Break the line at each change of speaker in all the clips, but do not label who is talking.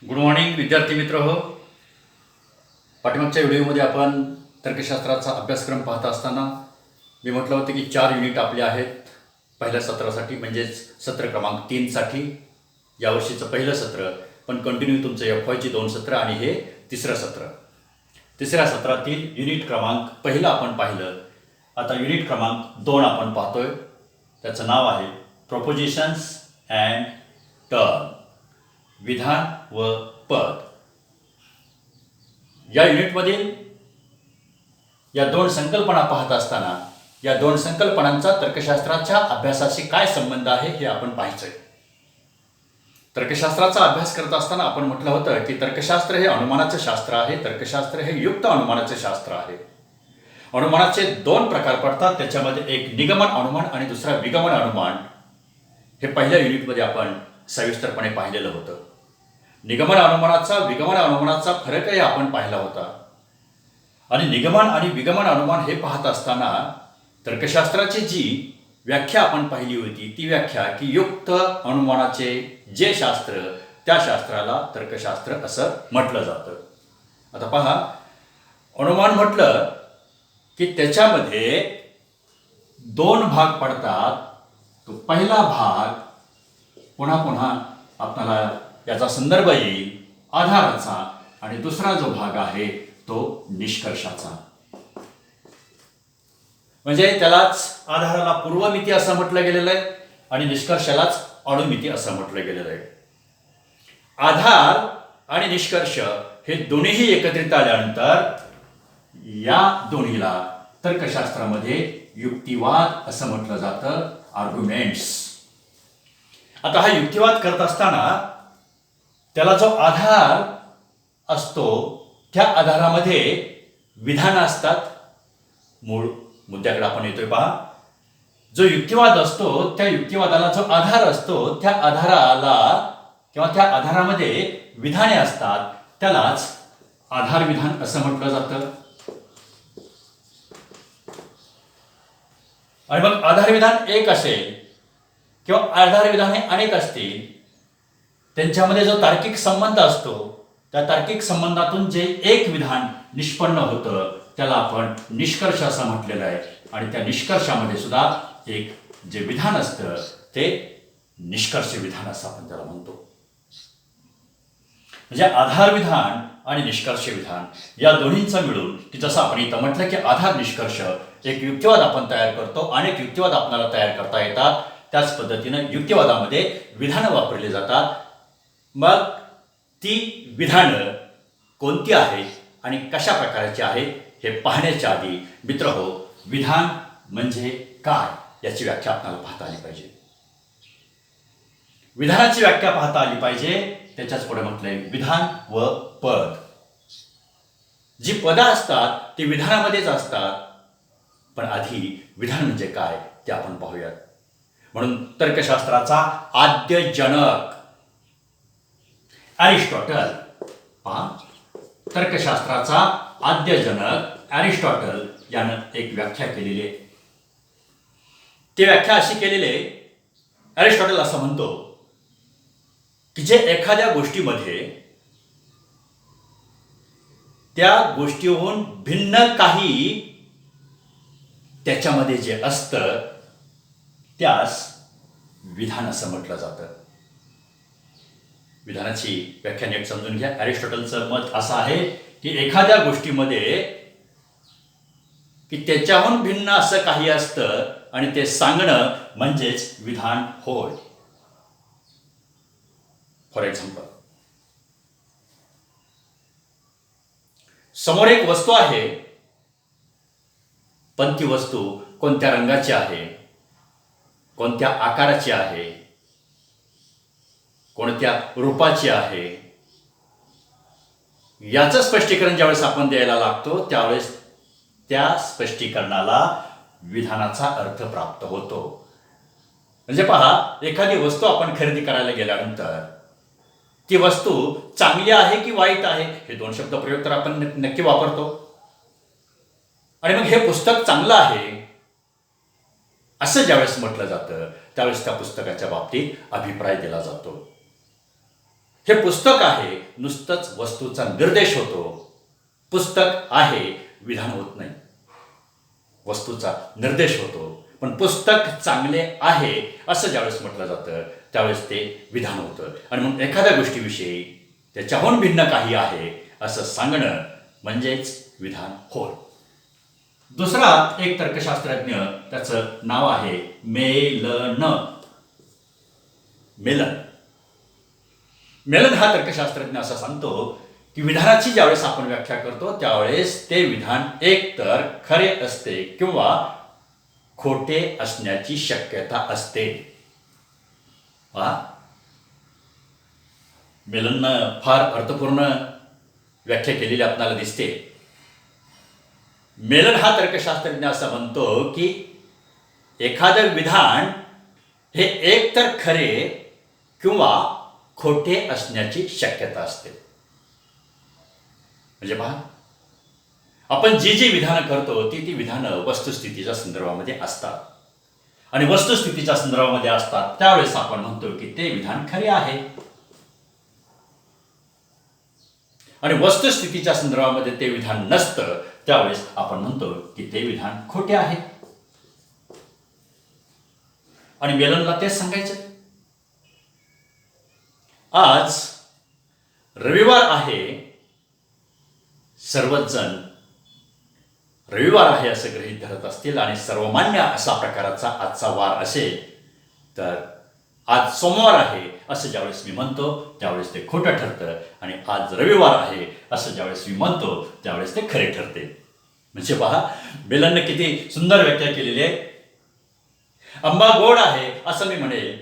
Good morning विद्यार्थी मित्र हो. पाठीमागच्या व्हिडिओमध्ये आपण तर्कशास्त्राचा अभ्यासक्रम पाहत असताना मी म्हटलं होतं की 4 युनिट आपले आहेत पहिल्या सत्रासाठी, म्हणजेच सत्र क्रमांक 3साठी. यावर्षीचं पहिलं सत्र, पण कंटिन्यू तुमचं FYची 2 सत्र आणि हे तिसरं सत्र. तिसऱ्या सत्रातील युनिट क्रमांक पहिलं आपण पाहिलं. आता युनिट क्रमांक 2 आपण पाहतोय. त्याचं नाव आहे प्रोपोजिशन्स अँड टर्म, विधान व पद. या युनिटमधील या 2 संकल्पना पाहत असताना या 2 संकल्पनांचा तर्कशास्त्राच्या अभ्यासाशी काय संबंध आहे हे आपण पाहायचंय. तर्कशास्त्राचा अभ्यास करत असताना आपण म्हटलं होतं की तर्कशास्त्र हे अनुमानाचं शास्त्र आहे. तर्कशास्त्र हे युक्त अनुमानाचे शास्त्र आहे. अनुमानाचे 2 प्रकार पडतात. त्याच्यामध्ये एक निगमन अनुमान आणि दुसरा विगमन अनुमान. हे पहिल्या युनिटमध्ये आपण सविस्तरपणे पाहिलेलं होतं. निगमन अनुमानाचा विगमन अनुमानाचा फरकही आपण पाहिला होता. आणि निगमन आणि विगमन अनुमान हे पाहत असताना तर्कशास्त्राची जी व्याख्या आपण पाहिली होती ती व्याख्या की युक्त अनुमानाचे जे शास्त्र त्या शास्त्राला तर्कशास्त्र असं म्हटलं जातं. आता पहा, अनुमान म्हटलं की त्याच्यामध्ये 2 भाग पडतात. तो पहिला भाग पुन्हा पुन्हा आपल्याला याचा संदर्भ येईल आधाराचा, आणि दुसरा जो भाग आहे तो निष्कर्षाचा. म्हणजे त्यालाच आधाराला पूर्वमिती असं म्हटलं गेलेलं आहे आणि निष्कर्षालाच अणुमिती असं म्हटलं गेलेलं आहे. आधार आणि निष्कर्ष हे दोन्हीही एकत्रित आल्यानंतर या दोन्हीला तर्कशास्त्रामध्ये युक्तिवाद असं म्हटलं जातं, आर्ग्युमेंट्स. आता हा युक्तिवाद करत असताना त्याला जो आधार असतो त्या आधारामध्ये विधानं असतात. मूळ मुद्द्याकडे आपण येतोय पहा. जो युक्तिवाद असतो त्या युक्तिवादाला जो आधार असतो त्या आधाराला किंवा त्या आधारामध्ये विधाने असतात, त्यालाच आधार विधान असं म्हटलं जातं. आणि मग आधार विधान एक असेल किंवा आधार विधाने अनेक असतील, त्यांच्यामध्ये जो तार्किक संबंध असतो त्या तार्किक संबंधातून जे एक विधान निष्पन्न होतं त्याला आपण निष्कर्ष असं म्हटलेलं आहे. आणि त्या निष्कर्षामध्ये सुद्धा एक जे विधान असतं ते निष्कर्ष विधान असं आपण त्याला म्हणतो. म्हणजे आधार विधान आणि निष्कर्ष विधान या दोन्हींचं मिळून, की जसं आपण इथं म्हटलं की आधार निष्कर्ष एक युक्तिवाद आपण तयार करतो. अनेक युक्तिवाद आपल्याला तयार करता येतात. त्याच पद्धतीनं युक्तिवादामध्ये विधानं वापरली जातात. मग ती विधानं कोणती आहेत आणि कशा प्रकारची आहेत हे पाहण्याच्या आधी मित्रहो, विधान म्हणजे काय याची व्याख्या आपल्याला पाहता आली पाहिजे. विधानाची व्याख्या पाहता आली पाहिजे. त्याच्याच पुढे म्हटलंय विधान व पद. जी पदं असतात ती विधानामध्येच असतात. पण आधी विधान म्हणजे काय ते आपण पाहूयात. म्हणून तर्कशास्त्राचा आद्य जनक अरिस्टॉटल. पहा, तर्कशास्त्राचा आद्य जनक अरिस्टॉटल यानं एक व्याख्या केलेली आहे. ती व्याख्या अशी केलेली आहे, अरिस्टॉटल असं म्हणतो की जे एखाद्या गोष्टीमध्ये त्या गोष्टीहून भिन्न काही त्याच्यामध्ये जे असतं त्यास विधान असं म्हटलं जातं. विधानाची व्याख्या नीट समजून घ्या. अरिस्टॉटलचं मत असं आहे की एखाद्या गोष्टीमध्ये की त्याच्याहून भिन्न असं काही असतं आणि ते सांगणं म्हणजेच विधान होय. फॉर एक्झाम्पल, समोर एक वस्तू आहे, पण ती वस्तू कोणत्या रंगाची आहे, कोणत्या आकाराची आहे, कोणत्या रूपाची आहे याचं स्पष्टीकरण ज्यावेळेस आपण द्यायला लागतो त्यावेळेस त्या स्पष्टीकरणाला विधानाचा अर्थ प्राप्त होतो. म्हणजे पहा, एखादी वस्तू आपण खरेदी करायला गेल्यानंतर ती वस्तू चांगली आहे की वाईट आहे हे 2 शब्द प्रयोग तर आपण नक्की वापरतो. आणि मग हे पुस्तक चांगलं आहे असं ज्यावेळेस म्हटलं जातं त्यावेळेस त्या पुस्तकाच्या बाबतीत अभिप्राय दिला जातो. हे पुस्तक आहे नुसतंच वस्तूचा निर्देश होतो. पुस्तक आहे विधान होत नाही. वस्तूचा निर्देश होतो, पण पुस्तक चांगले आहे असं ज्यावेळेस म्हटलं जातं त्यावेळेस ते विधान होतं. आणि मग एखाद्या गोष्टीविषयी त्याच्याहून भिन्न काही आहे असं सांगणं म्हणजेच विधान होय. दुसरा एक तर्कशास्त्रज्ञ, त्याचं नाव आहे मेलन. मेलन हा तर्कशास्त्रज्ञ असं सांगतो की विधानाची ज्यावेळेस आपण व्याख्या करतो त्यावेळेस ते विधान एकतर खरे असते किंवा खोटे असण्याची शक्यता असते. मेलननं फार अर्थपूर्ण व्याख्या केलेली आपल्याला दिसते. मेलन हा तर्कशास्त्रज्ञ असं म्हणतो की एखादं विधान हे एकतर खरे किंवा खोटे असण्याची शक्यता असते. म्हणजे पहा, आपण जी जी विधानं करतो ती विधानं वस्तुस्थितीच्या संदर्भामध्ये असतात. आणि वस्तुस्थितीच्या संदर्भामध्ये असतात त्यावेळेस आपण म्हणतो की ते विधान खरे आहे. आणि वस्तुस्थितीच्या संदर्भामध्ये ते विधान नसतं त्यावेळेस आपण म्हणतो की ते विधान खोटे आहे. आणि मेलनला तेच सांगायचं. आज रविवार आहे, सर्वच जण रविवार आहे असं गृहीत धरत असतील आणि सर्वमान्य असा प्रकाराचा आजचा वार असेल, तर आज सोमवार आहे असं ज्यावेळेस मी म्हणतो त्यावेळेस ते खोटं ठरतं. आणि आज रविवार आहे असं ज्यावेळेस मी म्हणतो त्यावेळेस ते खरे ठरते. म्हणजे पहा, मेलनने किती सुंदर व्याख्या केलेली आहे. आंबा गोड आहे असं मी म्हणेल,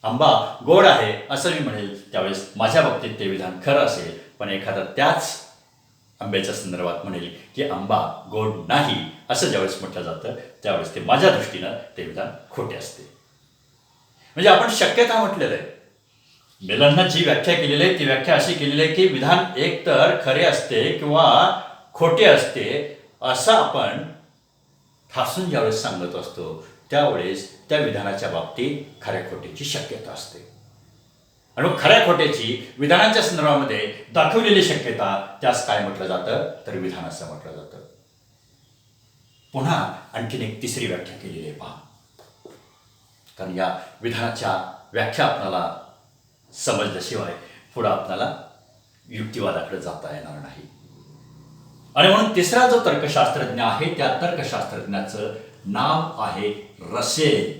आंबा गोड आहे असं मी म्हणेल त्यावेळेस माझ्या बाबतीत ते विधान खरं असेल. पण एखादा त्याच आंब्याच्या संदर्भात म्हणेल की आंबा गोड नाही असं ज्यावेळेस म्हटलं जातं त्यावेळेस ते माझ्या दृष्टीनं ते विधान खोटे असते. म्हणजे आपण शक्यता म्हटलेलं आहे. मेलननं जी व्याख्या केलेली आहे ती व्याख्या अशी केलेली आहे की विधान एकतर खरे असते किंवा खोटे असते असं आपण ठासून ज्यावेळेस सांगत असतो त्यावेळेस त्या विधानाच्या बाबतीत खऱ्या खोट्याची शक्यता असते. आणि खऱ्या खोट्याची विधानांच्या संदर्भामध्ये दाखवलेली शक्यता त्यास काय म्हटलं जातं तर विधान असं म्हटलं जातं. पुन्हा आणखीन एक तिसरी व्याख्या केलेली आहे पहा, कारण या विधानाच्या व्याख्या आपल्याला समजल्याशिवाय पुढं आपल्याला युक्तिवादाकडे जाता येणार नाही. आणि म्हणून तिसरा जो तर्कशास्त्रज्ञ आहे त्या तर्कशास्त्रज्ञाचं नाव आहे रसेल.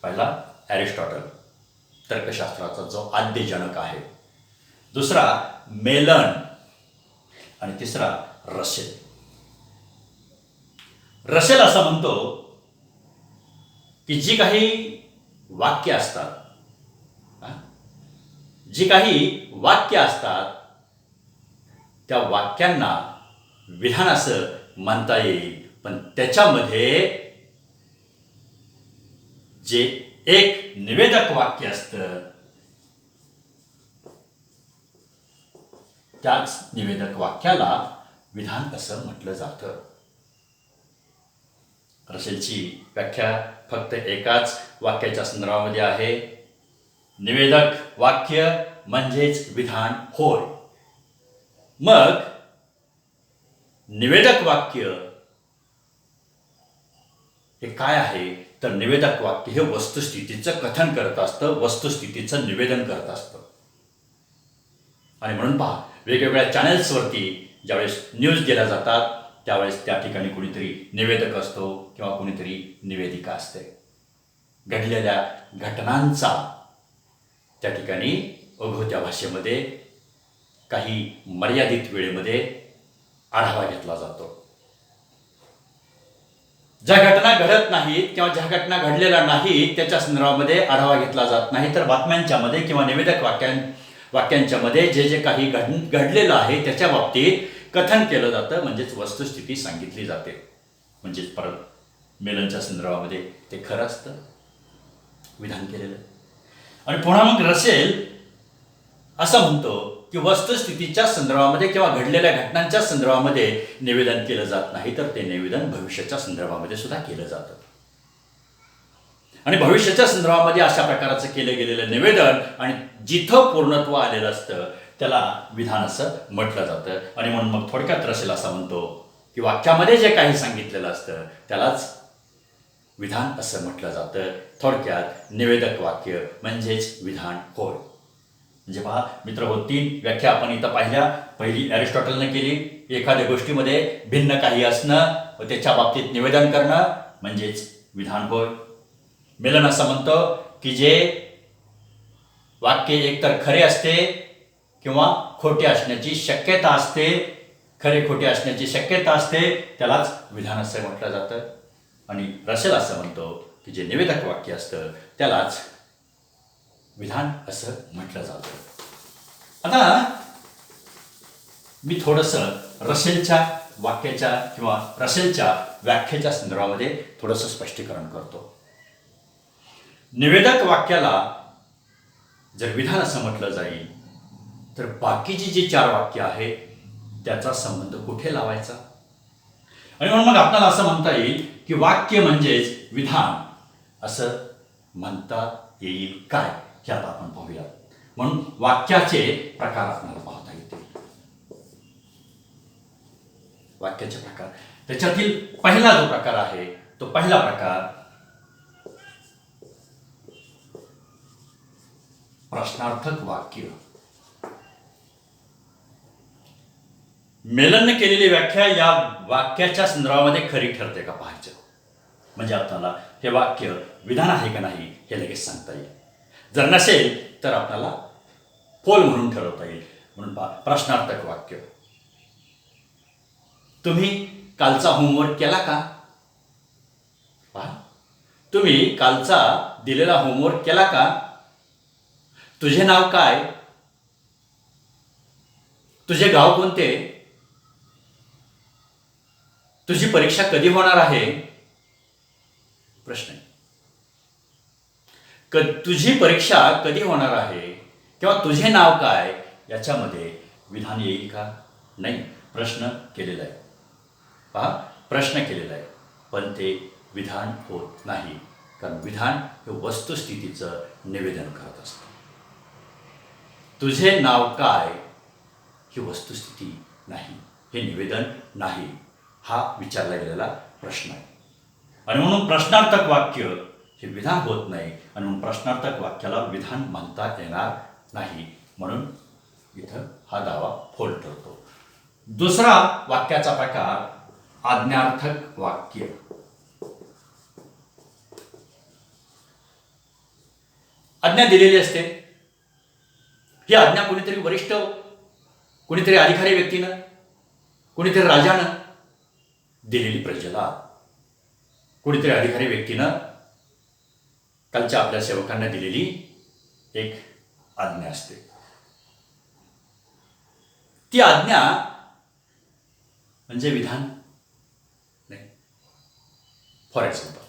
पहिला एरिस्टॉटल, तर्कशास्त्राचा जो आद्यजनक आहे. दुसरा मेलन आणि तिसरा रसेल. रसेल असं म्हणतो की जी काही वाक्य असतात, जी काही वाक्य असतात त्या वाक्यांना विधान असं म्हणता येईल. पण त्याच्यामध्ये जे एक निवेदक वाक्य असतं त्याच निवेदक वाक्याला विधान असं म्हटलं जातं. रसेलची व्याख्या फक्त एकाच वाक्याच्या संदर्भामध्ये आहे. निवेदक वाक्य म्हणजेच विधान होय. मग निवेदक वाक्य हे काय आहे तर निवेदक वाक्य हे वस्तुस्थितीचं कथन करत असतं, वस्तुस्थितीचं निवेदन करत असतं. आणि म्हणून पहा, वेगवेगळ्या चॅनल्सवरती ज्यावेळेस न्यूज दिल्या जातात त्यावेळेस त्या ठिकाणी कुणीतरी निवेदक असतो किंवा कुणीतरी निवेदिका असते. घडलेल्या घटनांचा त्या ठिकाणी ओघवत्या भाषेमध्ये काही मर्यादित वेळेमध्ये आढावा घेतला जातो. ज्या घटना घडत नाहीत किंवा ज्या घटना घडलेल्या नाहीत त्याच्या संदर्भामध्ये आढावा घेतला जात नाही, तर बातम्यांच्या मध्ये किंवा निवेदक वाक्यांच्या मध्ये जे जे काही घडलेलं आहे त्याच्या बाबतीत कथन केलं जातं, म्हणजेच वस्तुस्थिती सांगितली जाते. म्हणजेच परत मेलनच्या संदर्भामध्ये ते खरं असतं विधान केलेलं. आणि पुन्हा मग रसेल असं म्हणतो की वस्तुस्थितीच्या संदर्भामध्ये किंवा घडलेल्या घटनांच्या संदर्भामध्ये निवेदन केलं जात नाही, तर ते निवेदन भविष्याच्या संदर्भामध्ये सुद्धा केलं जातं. आणि भविष्याच्या संदर्भामध्ये अशा प्रकारचं केलं गेलेलं निवेदन आणि जिथं पूर्णत्व आलेलं असतं त्याला विधान असं म्हटलं जातं. आणि म्हणून मग थोडक्यात रसेल असं म्हणतो की वाक्यामध्ये जे काही सांगितलेलं असतं त्यालाच विधान असं म्हटलं जातं. थोडक्यात निवेदक वाक्य म्हणजेच विधान होय. म्हणजे पहा मित्र हो, 3 व्याख्या आपण इथं पाहिल्या. पहिली अरिस्टॉटलने केली, एखाद्या गोष्टीमध्ये भिन्न काही असणं व त्याच्या बाबतीत निवेदन करणं म्हणजेच विधान होय. मेलन असं म्हणतो की जे वाक्य एकतर खरे असते किंवा खोटे असण्याची शक्यता असते, खरे खोटे असण्याची शक्यता असते त्यालाच विधान असं म्हटलं जातं. आणि रसेल असं म्हणतो की जे निवेदक वाक्य असतं त्यालाच विधान असं म्हटलं जातं. आता मी थोडंसं रसेलच्या वाक्याच्या किंवा रसेलच्या व्याख्येच्या संदर्भामध्ये थोडंसं स्पष्टीकरण करतो. निवेदक वाक्याला जर विधान असं म्हटलं जाईल तर बाकीची जी 4 वाक्य आहेत त्याचा संबंध कुठे लावायचा. आणि म्हणून मग आपल्याला असं म्हणता येईल की वाक्य म्हणजेच विधान असं म्हणता येईल काय हे आता आपण पाहूया. म्हणून वाक्याचे प्रकार आपल्याला पाहता येतील. वाक्याचे प्रकार, त्याच्यातील पहिला जो प्रकार आहे तो पहिला प्रकार प्रश्नार्थक वाक्य. मेलनने केलेली व्याख्या या वाक्याच्या संदर्भामध्ये खरी ठरते का पाहायचं. म्हणजे आपल्याला हे वाक्य विधान आहे का नाही हे लगेच सांगता येईल. जर नसेल तर आपल्याला पोल म्हणून ठरवता येईल. म्हणून प्रश्नार्थक वाक्य. तुम्ही कालचा होमवर्क केला का. पहा, तुम्ही कालचा दिलेला होमवर्क केला का. तुझे नाव काय. तुझे गाव कोणते. तुझी परीक्षा कधी होणार आहे. प्रश्न. तुझी परीक्षा कधी होणार आहे किंवा तुझे नाव काय याच्यामध्ये विधान येईल का. नाही, प्रश्न केलेला आहे. पहा, प्रश्न केलेला आहे पण ते विधान होत नाही. कारण विधान हे वस्तुस्थितीचं निवेदन करत असतं. तुझे नाव काय ही वस्तुस्थिती नाही, हे निवेदन नाही, हा विचारला गेलेला प्रश्न आहे. आणि म्हणून प्रश्नार्थक वाक्य हे विधान होत नाही आणि म्हणून प्रश्नार्थक वाक्याला विधान म्हणता येणार नाही. म्हणून इथं हा दावा फोल ठरतो. दुसरा वाक्याचा प्रकार आज्ञार्थक वाक्य. आज्ञा दिलेली असते. ही आज्ञा कोणीतरी वरिष्ठ, कोणीतरी अधिकारी व्यक्तीनं, कोणीतरी राजानं दिलेली प्रजेला, कोणीतरी अधिकारी व्यक्तीनं कालच्या आपल्या सेवकांना दिलेली एक आज्ञा असते. ती आज्ञा म्हणजे विधान नाही. फॉर एक्झाम्पल,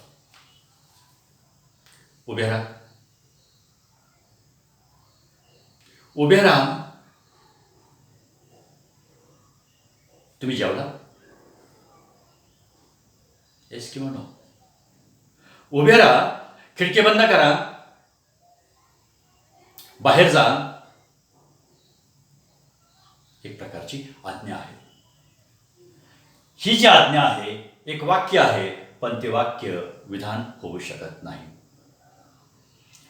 उभे राहा. उभे राहा. तुम्ही जेवला. येस किंवा नो. उभे राहा. खिडकी बंद करा. बाहेर जा. एक प्रकारची आज्ञा आहे. ही जी आज्ञा आहे एक वाक्य आहे पण ते वाक्य विधान होऊ शकत नाही.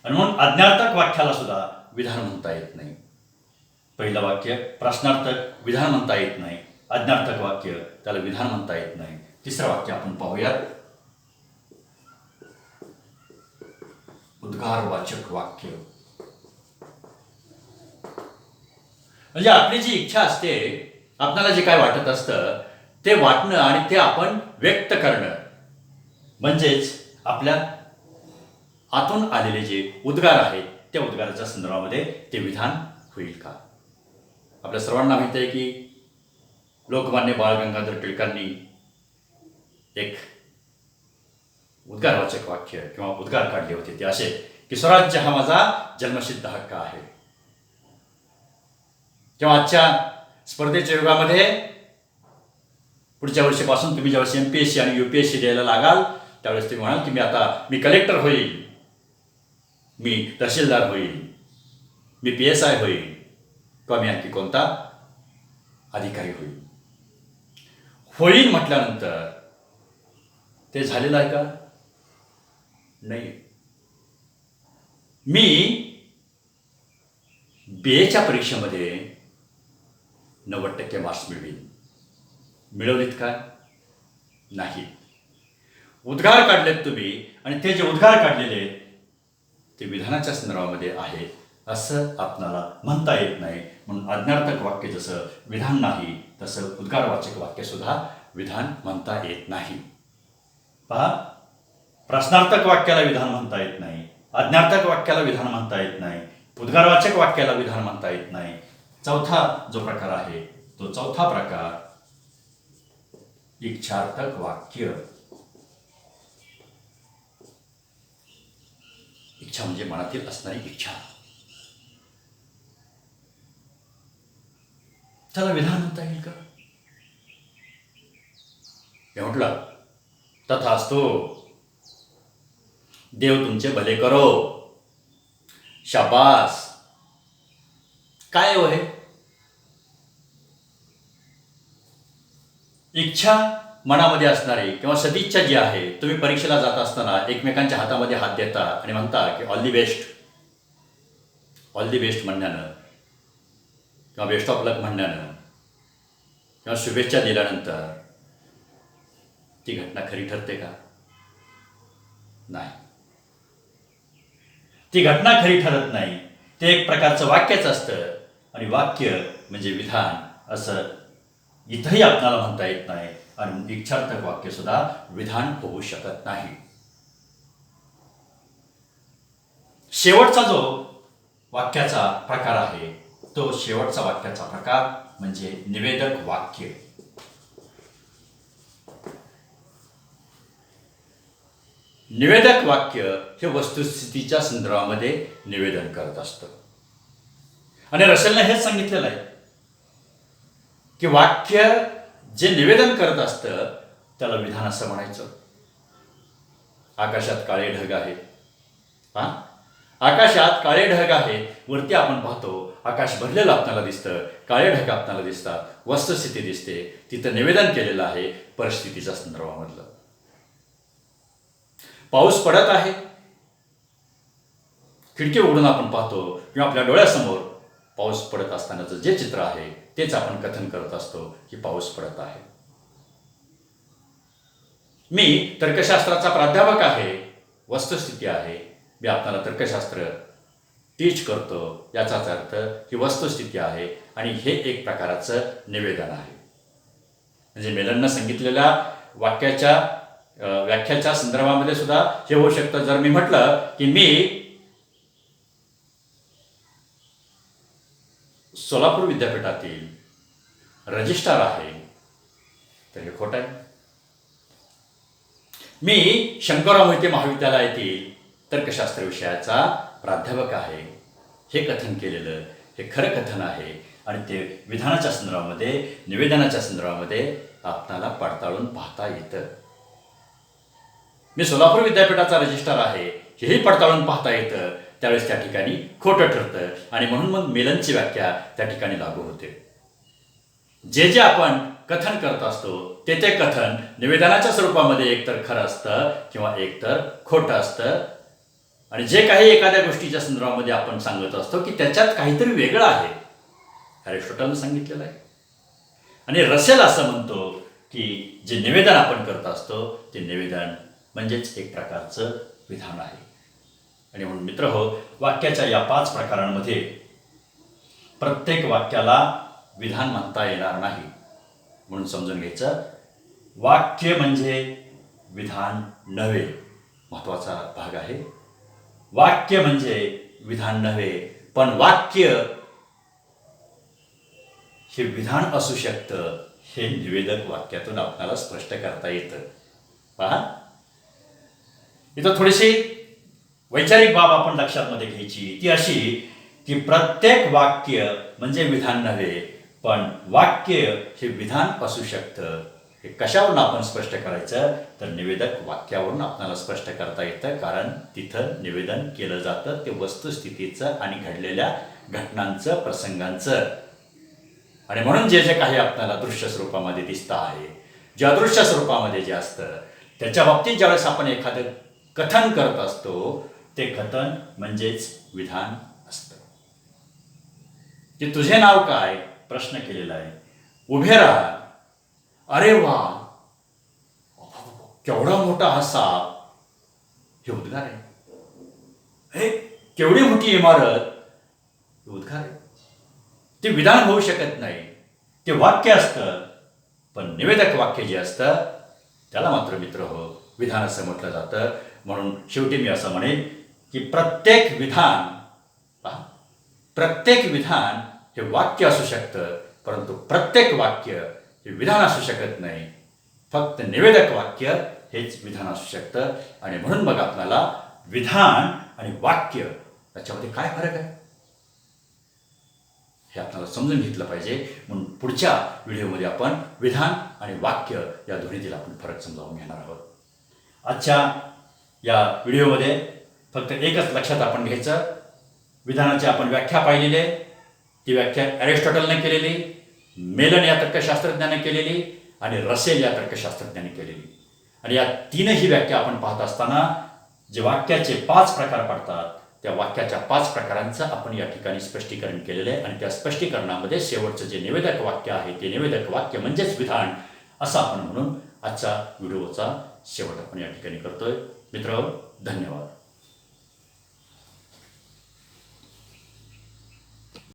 आणि म्हणून आज्ञार्थक वाक्याला सुद्धा विधान म्हणता येत नाही. पहिलं वाक्य प्रश्नार्थक, विधान म्हणता येत नाही. आज्ञार्थक वाक्य, त्याला विधान म्हणता येत नाही. तिसरं वाक्य आपण पाहूयात, उद्गारवाचक वाक्य. म्हणजे आपली जी इच्छा असते, आपल्याला जे काय वाटत असतं ते वाटणं आणि ते आपण व्यक्त करणं, म्हणजेच आपल्या आतून आलेले जे उद्गार आहेत त्या उद्गाराच्या संदर्भामध्ये ते विधान होईल का. आपल्या सर्वांना माहिती आहे की लोकमान्य बाळ गंगाधर टिळकांनी एक उद्गारवाचक वाक्य किंवा उद्गार काढले होते. ते असे की स्वराज्य हा माझा जन्मसिद्ध हक्क आहे. किंवा आजच्या स्पर्धेच्या युगामध्ये पुढच्या वर्षीपासून तुम्ही ज्यावेळेस MPSC आणि UPSC द्यायला लागाल त्यावेळेस तुम्ही म्हणाल की मी कलेक्टर होईल, मी तहसीलदार होईल, मी PSI होईल, किंवा मी आणखी कोणता अधिकारी होईल. होईल म्हटल्यानंतर ते झालेलं आहे का? नाही. मी BAच्या परीक्षेमध्ये 90% मार्क्स मिळवलीत का? नाही. उद्गार काढलेत तुम्ही, आणि ते जे उद्गार काढलेले ते विधानाच्या संदर्भामध्ये आहे असं आपणाला म्हणता येत नाही. म्हणून आज्ञार्थक वाक्य जसं विधान नाही, तसं उद्गारवाचक वाक्य सुद्धा विधान म्हणता येत नाही. पहा, प्रश्नार्थक वाक्याला विधान म्हणता येत नाही, आज्ञार्थक वाक्याला विधान म्हणता येत नाही, उद्गारवाचक वाक्याला विधान म्हणता येत नाही. चौथा जो प्रकार आहे तो चौथा प्रकार इच्छार्थक वाक्य. इच्छा म्हणजे मनातील असणारी इच्छा, त्याला विधान म्हणता येईल का? हे म्हटलं तथास्तु, देव तुमचे भले करो, शाबास. काय हो हे? इच्छा मनामध्ये असणारी किंवा सदिच्छा जी आहे, तुम्ही परीक्षेला जात असताना एकमेकांच्या हातामध्ये हात देता आणि म्हणता की all the best, all the best म्हणण्यानं किंवा बेस्ट ऑफ लक म्हणण्यानं किंवा शुभेच्छा दिल्यानंतर ती घटना खरी ठरते का? नाही. ती घटना खरी ठरत नाही. ते एक प्रकारचं वाक्यच असतं, आणि वाक्य म्हणजे विधान असं इथंही आपल्याला म्हणता येत नाही, आणि इच्छार्थक वाक्य सुद्धा विधान होऊ शकत नाही. शेवटचा जो वाक्याचा प्रकार आहे तो शेवटचा वाक्याचा प्रकार म्हणजे निवेदक वाक्य. निवेदक वाक्य हे वस्तुस्थितीच्या संदर्भामध्ये निवेदन करत असतं. आणि रसेलने हेच सांगितलेलं आहे की वाक्य जे निवेदन करत असतं त्याला विधान असं म्हणायचं. आकाशात काळे ढग आहेत. आकाशात काळे ढग आहेत. वरती आपण पाहतो आकाश भरलेलं आपल्याला दिसतं, काळे ढग आपल्याला दिसतात, वस्तुस्थिती दिसते. तिथं निवेदन केलेलं आहे परिस्थितीच्या संदर्भामधलं. पाऊस पडत आहे. खिडकी उघडून आपण पाहतो किंवा आपल्या डोळ्यासमोर पाऊस पडत असतानाचं जे चित्र आहे तेच आपण कथन करत असतो की पाऊस पडत आहे. मी तर्कशास्त्राचा प्राध्यापक आहे, वस्तुस्थिती आहे, मी आपल्याला तर्कशास्त्र टीच करतो, याचाच अर्थ ही वस्तुस्थिती आहे आणि हे एक प्रकारचं निवेदन आहे. म्हणजे मेलननं सांगितलेल्या वाक्याच्या व्याख्याच्या संदर्भामध्ये सुद्धा हे होऊ शकतं. जर मी म्हटलं की मी सोलापूर विद्यापीठातील रजिस्ट्रार आहे, तर हे खोटं आहे. मी शंकरराव मोहिते महाविद्यालयातील तर्कशास्त्र विषयाचा प्राध्यापक आहे, हे कथन केलेलं हे खरं कथन आहे आणि ते विधानाच्या संदर्भामध्ये निवेदनाच्या संदर्भामध्ये आपणाला पडताळून पाहता येतं. मी सोलापूर विद्यापीठाचा रजिस्ट्रार आहे हेही पडताळून पाहता येतं. त्यावेळेस त्या ठिकाणी खोटं ठरतं आणि म्हणून मग मेलनची व्याख्या त्या ठिकाणी लागू होते. जे जे आपण कथन करत असतो ते ते कथन निवेदनाच्या स्वरूपामध्ये एकतर खरं असतं किंवा एकतर खोटं असतं. आणि जे काही एखाद्या गोष्टीच्या संदर्भामध्ये आपण सांगत असतो की त्याच्यात काहीतरी वेगळं आहे, अरिस्टॉटलनं सांगितलेलं आहे. आणि रसेल असं म्हणतो की जे निवेदन आपण करत असतो ते निवेदन म्हणजेच एक प्रकारचं विधान आहे. आणि म्हणून मित्रहो, वाक्याच्या या 5 प्रकारांमध्ये प्रत्येक वाक्याला विधान म्हणता येणार नाही. म्हणून समजून घ्यायचं, वाक्य म्हणजे विधान नव्हे, महत्वाचा भाग आहे. वाक्य म्हणजे विधान नव्हे, पण वाक्य हे विधान असू शकतं, हे निवेदक वाक्यातून आपल्याला स्पष्ट करता येतं. पहा, इथं थोडीशी वैचारिक बाब आपण लक्षात मध्ये घ्यायची, ती अशी की प्रत्येक वाक्य म्हणजे विधान नव्हे, पण वाक्य हे विधान असू शकतं. हे कशावरून आपण स्पष्ट करायचं तर निवेदक वाक्यावरून आपल्याला स्पष्ट करता येतं, कारण तिथं निवेदन केलं जातं ते वस्तुस्थितीचं आणि घडलेल्या घटनांचं, प्रसंगांचं. आणि म्हणून जे जे काही आपल्याला दृश्य स्वरूपामध्ये दिसतं आहे, जे अदृश्य स्वरूपामध्ये जे असतं, त्याच्या बाबतीत ज्यावेळेस आपण एखादं कथन करत असतो, ते कथन म्हणजेच विधान असतं. की तुझे नाव काय प्रश्न केलेला आहे, उभे राहा, अरे वा, केवढा मोठा हा साप, हे उद्गार आहे. हे केवढी मोठी इमारत, हे उद्गार आहे. ते विधान होऊ शकत नाही, ते वाक्य असतं. पण निवेदक वाक्य जे असतं त्याला मात्र मित्र हो विधान असं म्हटलं जातं. म्हणून शेवटी मी असं म्हणेन की प्रत्येक विधान हे वाक्य असू शकतं, परंतु प्रत्येक वाक्य हे विधान असू शकत नाही. फक्त निवेदक वाक्य हेच विधान असू शकतं. आणि म्हणून मग आपल्याला विधान आणि वाक्य याच्यामध्ये काय फरक आहे हे आपल्याला समजून घेतलं पाहिजे. म्हणून पुढच्या व्हिडिओमध्ये आपण विधान आणि वाक्य या दोन्हीतील आपण फरक समजावून घेणार आहोत. आजच्या या व्हिडिओमध्ये फक्त एकच लक्षात आपण घ्यायचं, विधानाची आपण व्याख्या पाहिलेली आहे. ती व्याख्या अरिस्टॉटलने केलेली, मेलन या तर्कशास्त्रज्ञाने केलेली आणि रसेल या तर्कशास्त्रज्ञाने केलेली. आणि या तीनही व्याख्या आपण पाहत असताना जे वाक्याचे 5 प्रकार पडतात, त्या वाक्याच्या 5 प्रकारांचं आपण या ठिकाणी स्पष्टीकरण केलेलं आहे. आणि त्या स्पष्टीकरणामध्ये शेवटचं जे निवेदक वाक्य आहे ते निवेदक वाक्य म्हणजेच विधान असं आपण म्हणून आजच्या व्हिडिओचा शेवट आपण या ठिकाणी करतोय. मित्र, धन्यवाद.